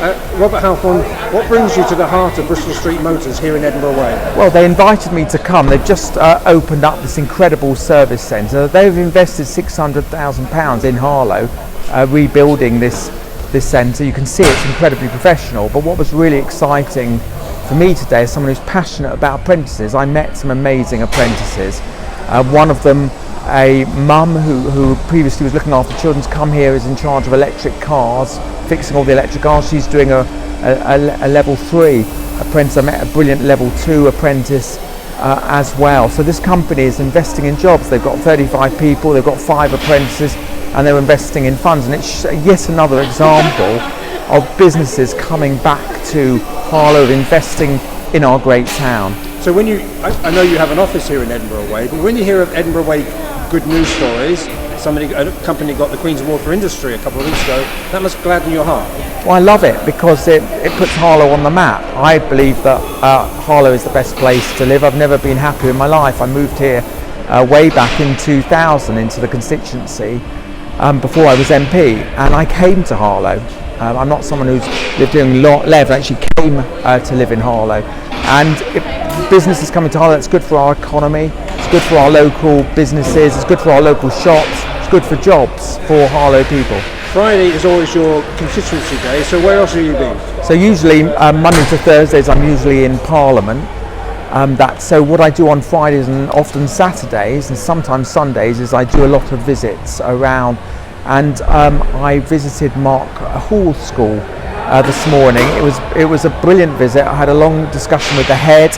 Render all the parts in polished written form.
Robert Halfon, what brings you to the heart of Bristol Street Motors here in Edinburgh Way? Well, they invited me to come. They've just opened up this incredible service centre. They've invested £600,000 in Harlow, rebuilding this centre. You can see it's incredibly professional, but what was really exciting for me today is someone who's passionate about apprentices. I met some amazing apprentices. One of them, a mum who previously was looking after children, come here, is in charge of electric cars, fixing all the electric cars. She's doing a level 3 apprentice. I met a brilliant level 2 apprentice as well. So this company is investing in jobs. They've got 35 people, they've got 5 apprentices, and they're investing in funds. And it's yet another example of businesses coming back to Harlow, investing in our great town. So when I know you have an office here in Edinburgh Way, but when you hear of Edinburgh Way good news stories, a company got the Queen's Award for Industry a couple of weeks ago, that must gladden your heart. Well, I love it because it puts Harlow on the map. I believe that Harlow is the best place to live. I've never been happier in my life. I moved here way back in 2000 into the constituency before I was MP, and I came to Harlow. I'm not someone who's lived here in Lev, I actually came to live in Harlow. And business is coming to Harlow. It's good for our economy, it's good for our local businesses, it's good for our local shops, it's good for jobs for Harlow people. Friday is always your constituency day, so where else have you been? So usually Monday to Thursdays I'm usually in Parliament. So what I do on Fridays and often Saturdays and sometimes Sundays is I do a lot of visits around, and I visited Mark Hall School this morning. It was a brilliant visit. I had a long discussion with the head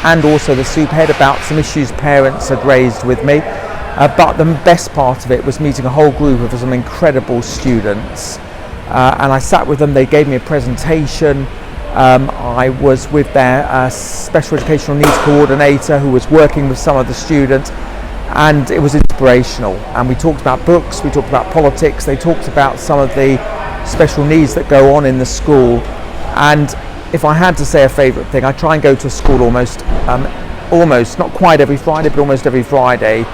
and also the soup head about some issues parents had raised with me. But the best part of it was meeting a whole group of some incredible students. And I sat with them, they gave me a presentation. I was with their special educational needs coordinator who was working with some of the students, and it was inspirational. And we talked about books, we talked about politics, they talked about some of the special needs that go on in the school. And if I had to say a favourite thing, I try and go to a school almost not quite every Friday, but almost every Friday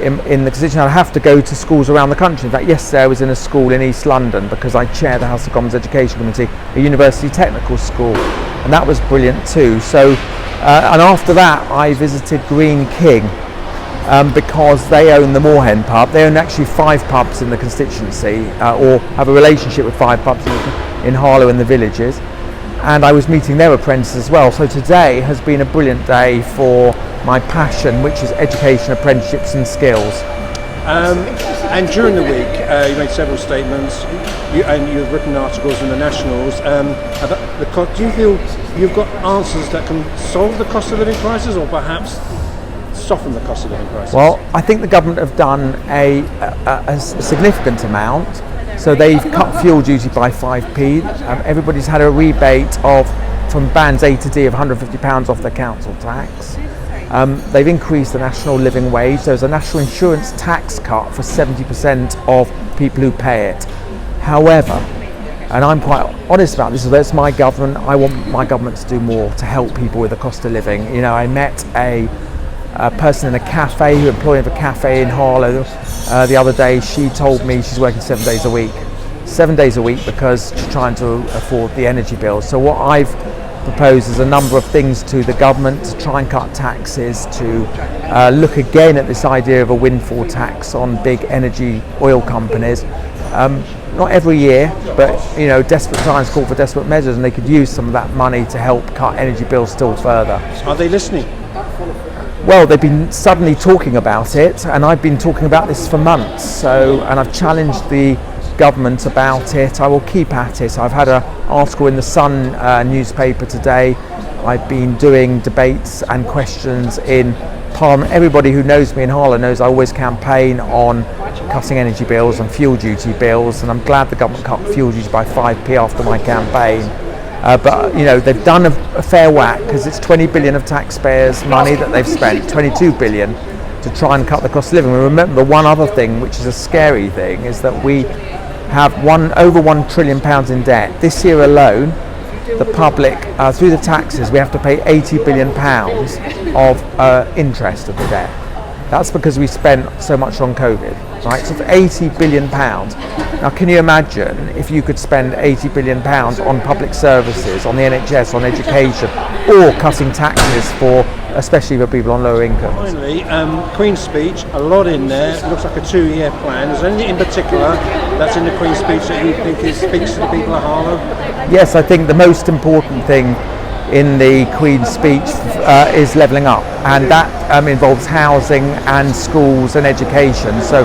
in the constituency. I have to go to schools around the country. In fact, yesterday I was in a school in East London because I chair the House of Commons Education Committee, a university technical school, and that was brilliant too. So and after that I visited Green King because they own the Moorhen pub. They own actually 5 pubs in the constituency, or have a relationship with 5 pubs in Harlow and the villages, and I was meeting their apprentices as well. So today has been a brilliant day for my passion, which is education, apprenticeships and skills. And during the week you made several statements, and you've written articles in the Nationals about do you feel you've got answers that can solve the cost of living crisis, or perhaps soften the cost of living crisis? Well, I think the government have done a significant amount. So they've cut fuel duty by 5p. Everybody's had a rebate from bands A to D of £150 off their council tax. They've increased the national living wage. There's a national insurance tax cut for 70% of people who pay it. However, and I'm quite honest about this, that's my government. I want my government to do more to help people with the cost of living. You know, I met a person in a cafe who employed a cafe in Harlow the other day. She told me she's working 7 days a week. 7 days a week because she's trying to afford the energy bills. So what I've proposed is a number of things to the government to try and cut taxes, to look again at this idea of a windfall tax on big energy oil companies. Not every year, but you know, desperate times call for desperate measures, and they could use some of that money to help cut energy bills still further. Are they listening? Well, they've been suddenly talking about it, and I've been talking about this for months. And I've challenged the government about it. I will keep at it. I've had an article in the Sun newspaper today. I've been doing debates and questions in Parliament. Everybody who knows me in Harlow knows I always campaign on cutting energy bills and fuel duty bills, and I'm glad the government cut fuel duty by 5p after my campaign. But you know, they've done a fair whack because it's 20 billion of taxpayers' money that they've spent, 22 billion, to try and cut the cost of living. And remember, one other thing, which is a scary thing, is that we have over £1 trillion in debt. This year alone, the public, through the taxes, we have to pay £80 billion of interest of the debt. That's because we spent so much on COVID, right? So it's £80 billion. Now, can you imagine if you could spend £80 billion on public services, on the NHS, on education, or cutting taxes for, especially for people on lower incomes? Finally, Queen's speech, a lot in there. It looks like a 2-year plan. Is there anything in particular that's in the Queen's speech that you think speaks to the people of Harlow? Yes, I think the most important thing in the Queen's speech is levelling up, and that involves housing and schools and education. So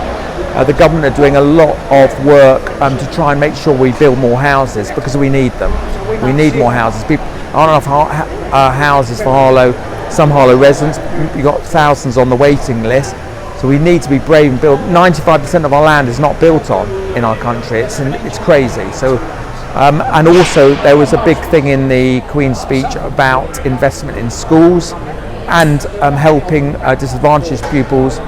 the government are doing a lot of work to try and make sure we build more houses, because we need them. We need more houses. People aren't enough houses for Harlow. Some Harlow residents, you've got thousands on the waiting list. So we need to be brave and build. 95% of our land is not built on in our country. It's crazy. So. And also there was a big thing in the Queen's speech about investment in schools and helping disadvantaged pupils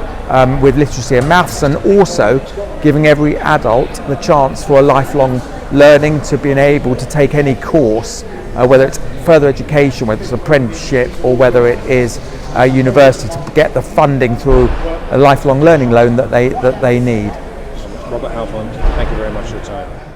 with literacy and maths, and also giving every adult the chance for a lifelong learning, to being able to take any course, whether it's further education, whether it's apprenticeship, or whether it is a university, to get the funding through a lifelong learning loan that they need. Robert Halfon, thank you very much for your time.